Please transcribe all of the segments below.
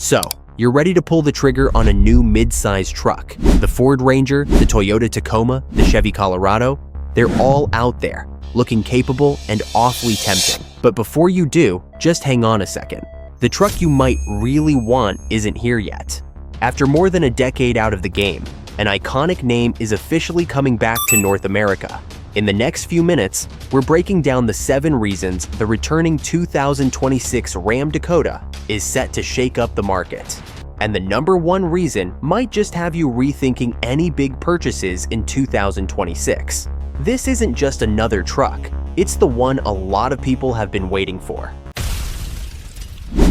So, you're ready to pull the trigger on a new mid-size truck. The Ford Ranger, the Toyota Tacoma, the Chevy Colorado, they're all out there, looking capable and awfully tempting. But before you do, just hang on a second. The truck you might really want isn't here yet. After more than a decade out of the game, an iconic name is officially coming back to North America. In the next few minutes, we're breaking down the 7 reasons the returning 2026 Ram Dakota is set to shake up the market. And the number 1 reason might just have you rethinking any big purchases in 2026. This isn't just another truck, it's the one a lot of people have been waiting for.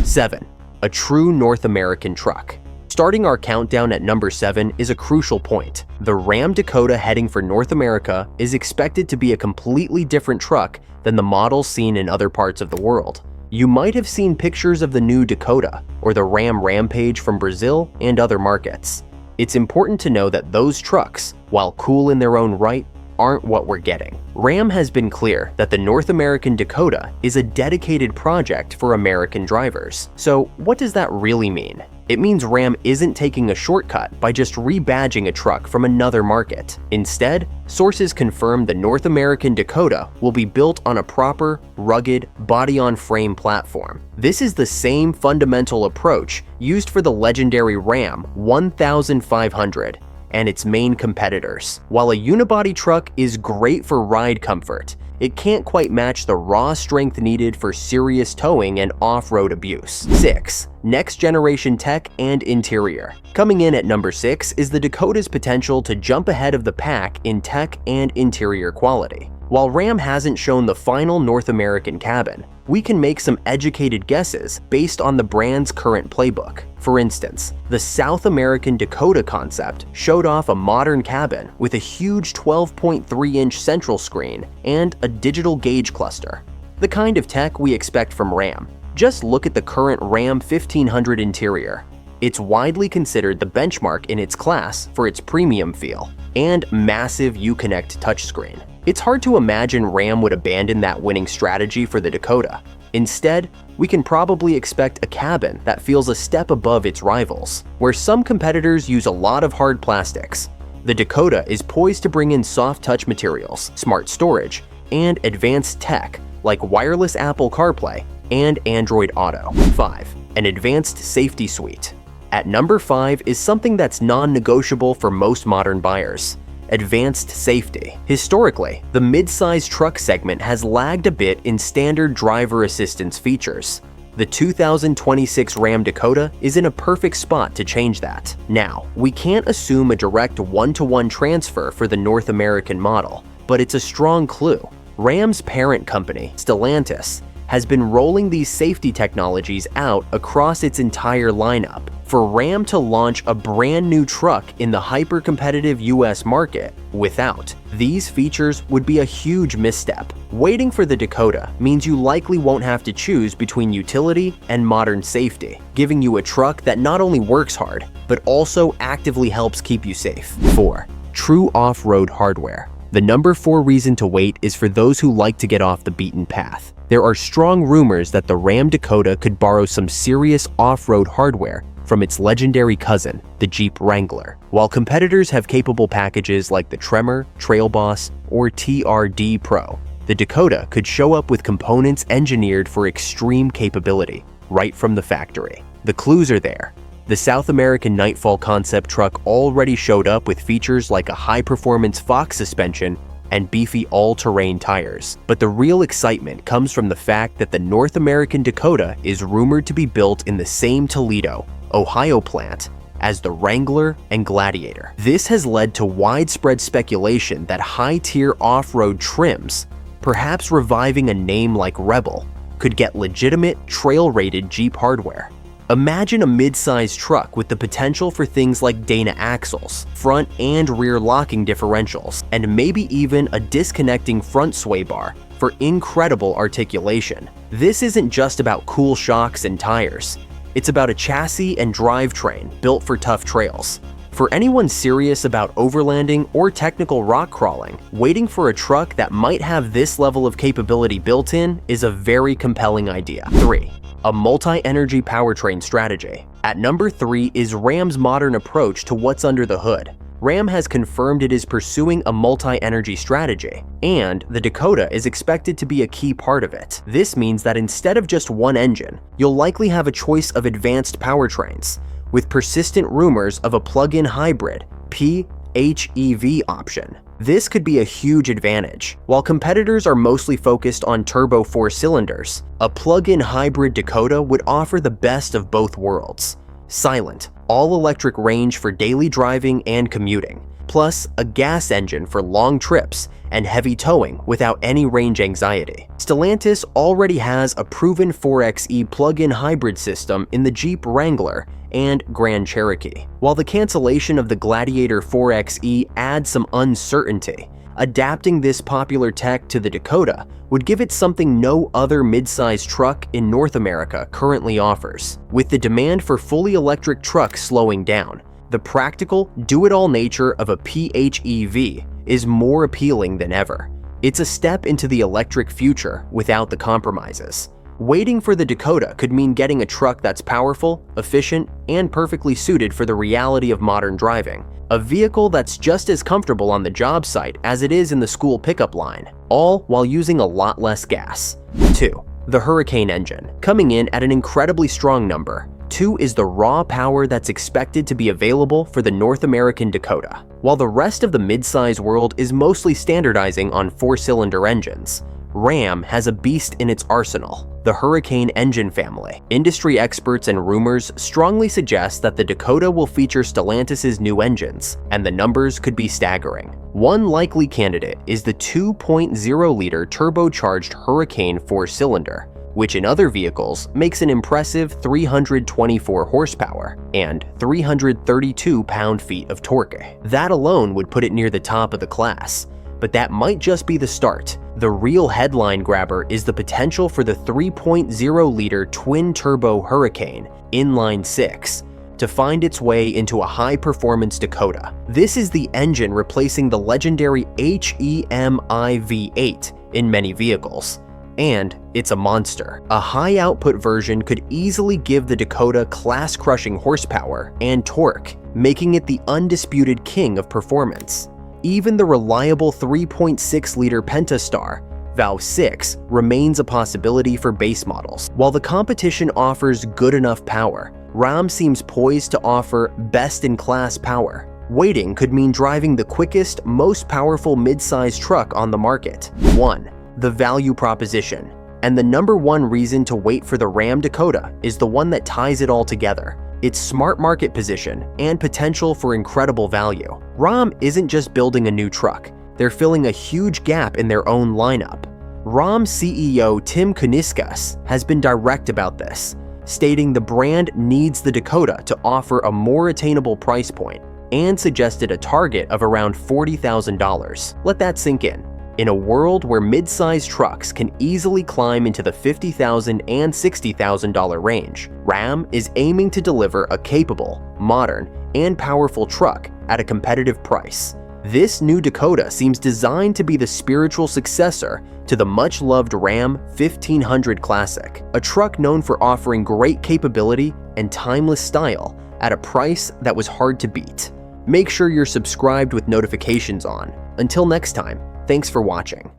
7. A true North American truck. Starting our countdown at number 7 is a crucial point. The Ram Dakota heading for North America is expected to be a completely different truck than the models seen in other parts of the world. You might have seen pictures of the new Dakota or the Ram Rampage from Brazil and other markets. It's important to know that those trucks, while cool in their own right, aren't what we're getting. Ram has been clear that the North American Dakota is a dedicated project for American drivers. So what does that really mean? It means Ram isn't taking a shortcut by just rebadging a truck from another market. Instead, sources confirm the North American Dakota will be built on a proper, rugged, body-on-frame platform. This is the same fundamental approach used for the legendary Ram 1500 and its main competitors. While a unibody truck is great for ride comfort, it can't quite match the raw strength needed for serious towing and off-road abuse. 6. Next generation tech and interior. Coming in at number 6 is the Dakota's potential to jump ahead of the pack in tech and interior quality. While Ram hasn't shown the final North American cabin, we can make some educated guesses based on the brand's current playbook. For instance, the South American Dakota concept showed off a modern cabin with a huge 12.3-inch central screen and a digital gauge cluster. The kind of tech we expect from Ram. Just look at the current Ram 1500 interior. It's widely considered the benchmark in its class for its premium feel and massive Uconnect touchscreen. It's hard to imagine Ram would abandon that winning strategy for the Dakota. Instead, we can probably expect a cabin that feels a step above its rivals. Where some competitors use a lot of hard plastics, the Dakota is poised to bring in soft touch materials, smart storage, and advanced tech like wireless Apple CarPlay and Android Auto. 5. An advanced safety suite. At number 5 is something that's non-negotiable for most modern buyers. Advanced safety. Historically, the mid-size truck segment has lagged a bit in standard driver assistance features. The 2026 Ram Dakota is in a perfect spot to change that. Now, we can't assume a direct one-to-one transfer for the North American model, but it's a strong clue. Ram's parent company, Stellantis, has been rolling these safety technologies out across its entire lineup. For Ram to launch a brand new truck in the hyper-competitive US market without these features would be a huge misstep. Waiting for the Dakota means you likely won't have to choose between utility and modern safety, giving you a truck that not only works hard, but also actively helps keep you safe. 4. True off-road hardware. The number 4 reason to wait is for those who like to get off the beaten path. There are strong rumors that the Ram Dakota could borrow some serious off-road hardware from its legendary cousin, the Jeep Wrangler. While competitors have capable packages like the Tremor, Trail Boss, or TRD Pro, the Dakota could show up with components engineered for extreme capability, right from the factory. The clues are there. The South American Nightfall concept truck already showed up with features like a high-performance Fox suspension and beefy all-terrain tires. But the real excitement comes from the fact that the North American Dakota is rumored to be built in the same Toledo, Ohio plant as the Wrangler and Gladiator. This has led to widespread speculation that high-tier off-road trims, perhaps reviving a name like Rebel, could get legitimate trail-rated Jeep hardware. Imagine a mid-sized truck with the potential for things like Dana axles, front and rear locking differentials, and maybe even a disconnecting front sway bar for incredible articulation. This isn't just about cool shocks and tires. It's about a chassis and drivetrain built for tough trails. For anyone serious about overlanding or technical rock crawling, waiting for a truck that might have this level of capability built in is a very compelling idea. 3. A multi-energy powertrain strategy. At number 3 is Ram's modern approach to what's under the hood. Ram has confirmed it is pursuing a multi-energy strategy, and the Dakota is expected to be a key part of it. This means that instead of just one engine, you'll likely have a choice of advanced powertrains, with persistent rumors of a plug-in hybrid PHEV option. This could be a huge advantage. While competitors are mostly focused on turbo 4-cylinders, a plug-in hybrid Dakota would offer the best of both worlds. Silent, all-electric range for daily driving and commuting, plus a gas engine for long trips and heavy towing without any range anxiety. Stellantis already has a proven 4xe plug-in hybrid system in the Jeep Wrangler and Grand Cherokee. While the cancellation of the Gladiator 4xe adds some uncertainty, adapting this popular tech to the Dakota would give it something no other midsize truck in North America currently offers. With the demand for fully electric trucks slowing down, the practical, do-it-all nature of a PHEV is more appealing than ever. It's a step into the electric future without the compromises. Waiting for the Dakota could mean getting a truck that's powerful, efficient, and perfectly suited for the reality of modern driving. A vehicle that's just as comfortable on the job site as it is in the school pickup line, all while using a lot less gas. 2. The Hurricane engine, coming in at an incredibly strong number. 2 is the raw power that's expected to be available for the North American Dakota. While the rest of the midsize world is mostly standardizing on 4-cylinder engines, Ram has a beast in its arsenal, the Hurricane engine family. Industry experts and rumors strongly suggest that the Dakota will feature Stellantis' new engines, and the numbers could be staggering. One likely candidate is the 2.0-liter turbocharged Hurricane 4-cylinder, which in other vehicles makes an impressive 324 horsepower and 332 pound-feet of torque. That alone would put it near the top of the class. But that might just be the start. The real headline grabber is the potential for the 3.0-liter twin-turbo Hurricane inline-6 to find its way into a high-performance Dakota. This is the engine replacing the legendary HEMI V8 in many vehicles. And it's a monster. A high-output version could easily give the Dakota class-crushing horsepower and torque, making it the undisputed king of performance. Even the reliable 3.6-liter Pentastar Valve 6 remains a possibility for base models. While the competition offers good enough power, Ram seems poised to offer best-in-class power. Waiting could mean driving the quickest, most powerful mid-size truck on the market. 1. The value proposition. And the number one reason to wait for the Ram Dakota is the one that ties it all together: its smart market position and potential for incredible value. Ram isn't just building a new truck, they're filling a huge gap in their own lineup. Ram CEO Tim Kuniskis has been direct about this, stating the brand needs the Dakota to offer a more attainable price point, and suggested a target of around $40,000. Let that sink in. In a world where mid-size trucks can easily climb into the $50,000 and $60,000 range, Ram is aiming to deliver a capable, modern, and powerful truck at a competitive price. This new Dakota seems designed to be the spiritual successor to the much-loved Ram 1500 Classic, a truck known for offering great capability and timeless style at a price that was hard to beat. Make sure you're subscribed with notifications on. Until next time, thanks for watching.